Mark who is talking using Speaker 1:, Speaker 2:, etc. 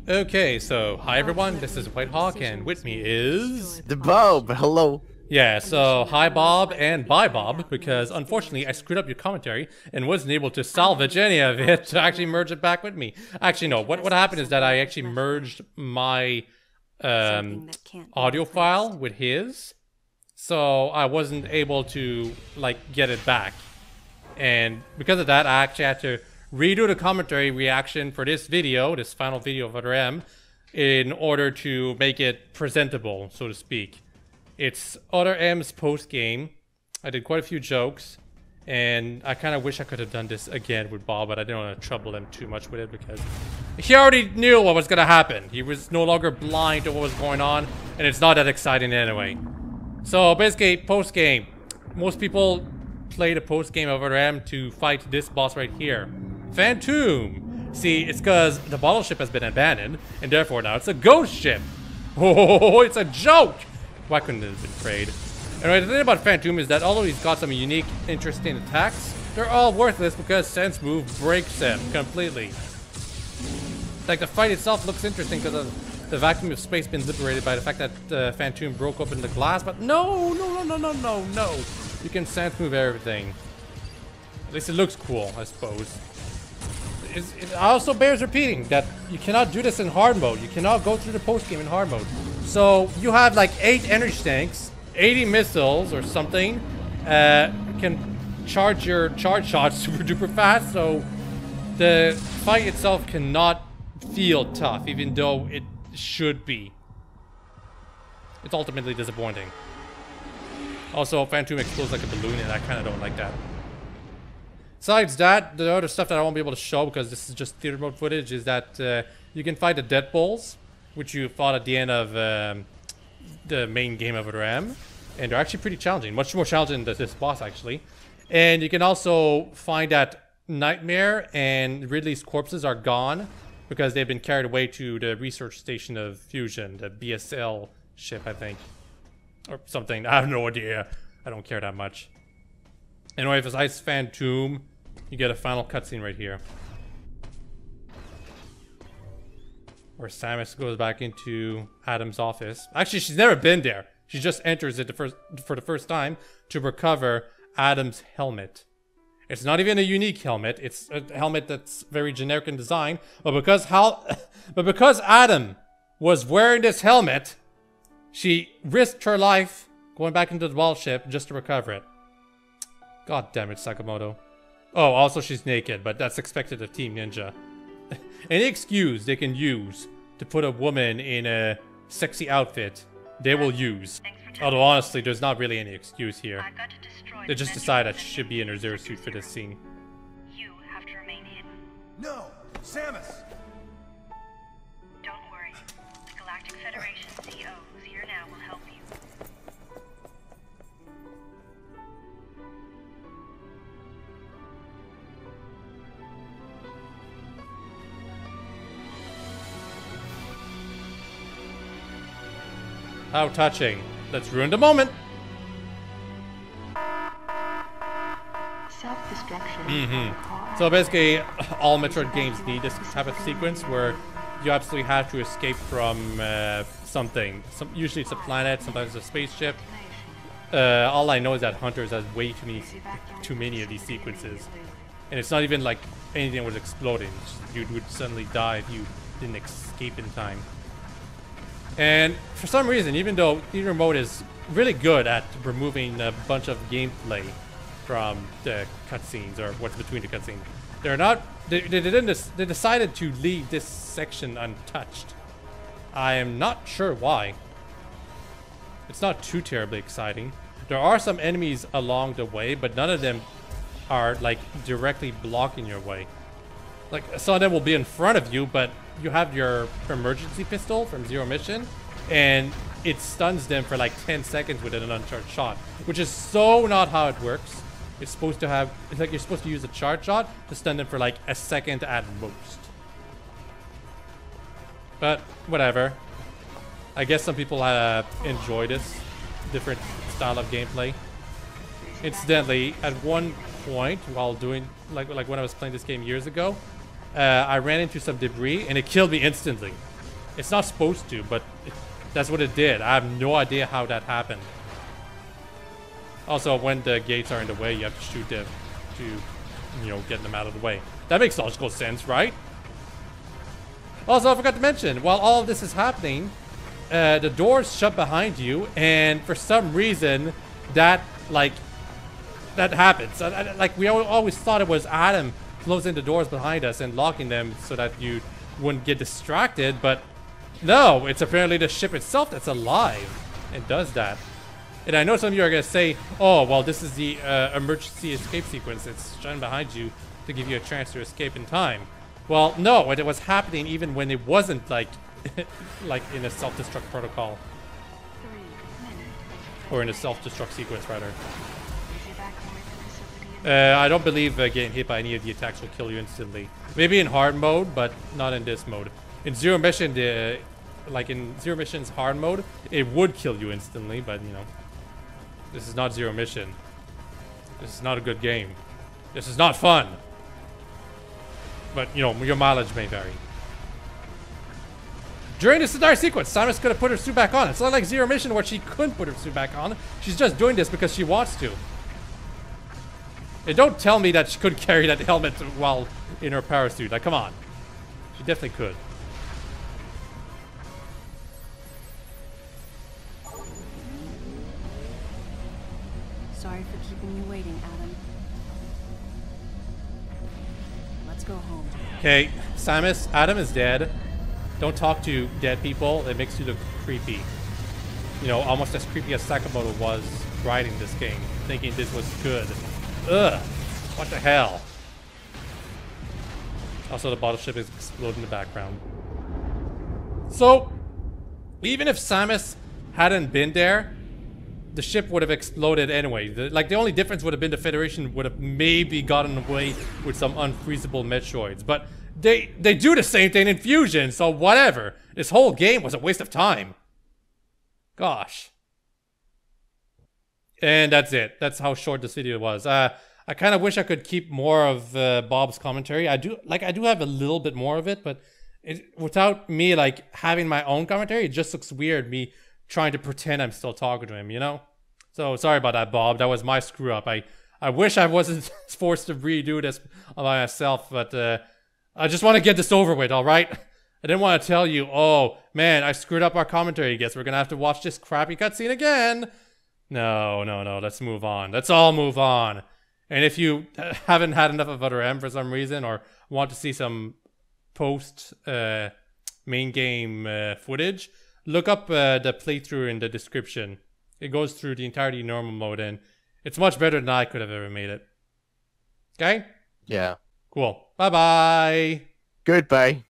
Speaker 1: Okay, so hi everyone, this is WhiteHawke, and with me is...
Speaker 2: The Bob, hello.
Speaker 1: Yeah, so hi Bob and bye Bob, because unfortunately I screwed up your commentary and wasn't able to salvage any of it to actually merge it back with me. Actually no, what happened is that I actually merged my audio file with his, so I wasn't able to like get it back. And because of that, I actually had to redo the commentary reaction for this video, this final video of Other M, in order to make it presentable, so to speak. It's Other M's post-game. I did quite a few jokes, and I kind of wish I could have done this again with Bob, but I didn't want to trouble him too much with it because he already knew what was going to happen. He was no longer blind to what was going on, and it's not that exciting anyway. So basically, post-game. Most people play the post-game of Other M to fight this boss right here. Phantom. See, it's because the bottle ship has been abandoned, and therefore now it's a ghost ship. Oh, it's a joke! Why couldn't it have been prayed? Anyway, the thing about Phantom is that although he's got some unique, interesting attacks, they're all worthless because Sense Move breaks him completely. Like, the fight itself looks interesting because of the vacuum of space being liberated by the fact that Phantom broke open the glass, but no! You can Sense Move everything. At least it looks cool, I suppose. It also bears repeating that you cannot do this in hard mode. You cannot go through the post game in hard mode. So you have like 8 energy tanks, 80 missiles or something. You can charge your charge shots super duper fast. So the fight itself cannot feel tough, even though it should be. It's ultimately disappointing. Also, Phantom explodes like a balloon, and I kind of don't like that. Besides that, the other stuff that I won't be able to show because this is just theater mode footage is that you can fight the Deadpols, which you fought at the end of the main game of Other M, and they're actually pretty challenging, much more challenging than this boss actually. And you can also find that Nightmare and Ridley's corpses are gone because they've been carried away to the research station of Fusion, the BSL ship, I think, or something. I have no idea. I don't care that much. Anyway, besides Phantom, you get a final cutscene right here, where Samus goes back into Adam's office. Actually, she's never been there. She just enters it for the first time to recover Adam's helmet. It's not even a unique helmet. It's a helmet that's very generic in design. But because Adam was wearing this helmet, she risked her life going back into the ball ship just to recover it. God damn it, Sakamoto. Oh, also she's naked, but that's expected of Team Ninja. Any excuse they can use to put a woman in a sexy outfit, they will use. Although honestly, there's not really any excuse here. They just decided that she should be in her Zero suit for this scene.
Speaker 3: You have to remain hidden.
Speaker 4: No! Samus!
Speaker 3: Don't worry. The Galactic Federation CO who's here now will help you.
Speaker 1: How touching. Let's ruin the moment.
Speaker 3: Self-destruction.
Speaker 1: So basically, all Metroid games need this type of sequence where you absolutely have to escape from something. Usually it's a planet, sometimes it's a spaceship. All I know is that Hunters has way too many of these sequences. And it's not even like anything was exploding. You would suddenly die if you didn't escape in time. And for some reason, even though theater mode is really good at removing a bunch of gameplay from the cutscenes or what's between the cutscenes, they're not. They decided to leave this section untouched. I am not sure why. It's not too terribly exciting. There are some enemies along the way, but none of them are like directly blocking your way. Like, some of them will be in front of you, but you have your emergency pistol from Zero Mission, and it stuns them for like 10 seconds with an uncharged shot, which is so not how it works. It's supposed to have, it's like you're supposed to use a charge shot to stun them for like a second at most. But whatever. I guess some people enjoy this different style of gameplay. Incidentally, at one point while doing like when I was playing this game years ago, I ran into some debris and it killed me instantly. It's not supposed to, but that's what it did. I have no idea how that happened. Also, when the gates are in the way, you have to shoot them to, you know, get them out of the way. That makes logical sense, right? Also, I forgot to mention, while all of this is happening, the doors shut behind you, and for some reason, that happens. Like, we always thought it was Adam closing the doors behind us and locking them so that you wouldn't get distracted, but no, it's apparently the ship itself that's alive and does that. And I know some of you are going to say, oh, well, this is the emergency escape sequence. It's shut behind you to give you a chance to escape in time. Well, no, it was happening even when it wasn't like in a self-destruct protocol.
Speaker 3: 3 minutes.
Speaker 1: Or in a self-destruct sequence, rather. I don't believe getting hit by any of the attacks will kill you instantly. Maybe in hard mode, but not in this mode. In Zero Mission, like in Zero Mission's hard mode, it would kill you instantly, but you know, this is not Zero Mission. This is not a good game. This is not fun. But you know, your mileage may vary. During this entire sequence, Samus could have put her suit back on. It's not like Zero Mission where she couldn't put her suit back on. She's just doing this because she wants to. And don't tell me that she couldn't carry that helmet while in her power suit. Like, come on. She definitely could.
Speaker 2: Sorry for keeping you waiting, Adam. Let's go home.
Speaker 1: Okay, Samus, Adam is dead. Don't talk to dead people. It makes you look creepy. You know, almost as creepy as Sakamoto was writing this game, thinking this was good. Ugh, what the hell? Also, the bottle ship is exploding in the background. So, even if Samus hadn't been there, the ship would have exploded anyway. The only difference would have been the Federation would have maybe gotten away with some unfreezable Metroids. But they do the same thing in Fusion, so whatever. This whole game was a waste of time. Gosh. And that's it. That's how short this video was. I kind of wish I could keep more of Bob's commentary. I do have a little bit more of it, but without me like having my own commentary, it just looks weird. Me trying to pretend I'm still talking to him, you know. So sorry about that, Bob. That was my screw up. I wish I wasn't forced to redo this by myself, but I just want to get this over with. All right. I didn't want to tell you, oh man, I screwed up our commentary. Guess we're gonna have to watch this crappy cutscene again. No. Let's move on. Let's all move on. And if you haven't had enough of Other M for some reason, or want to see some post main game footage, look up the playthrough in the description. It goes through the entirety normal mode, and it's much better than I could have ever made it. Okay?
Speaker 5: Yeah.
Speaker 1: Cool. Bye-bye.
Speaker 5: Goodbye.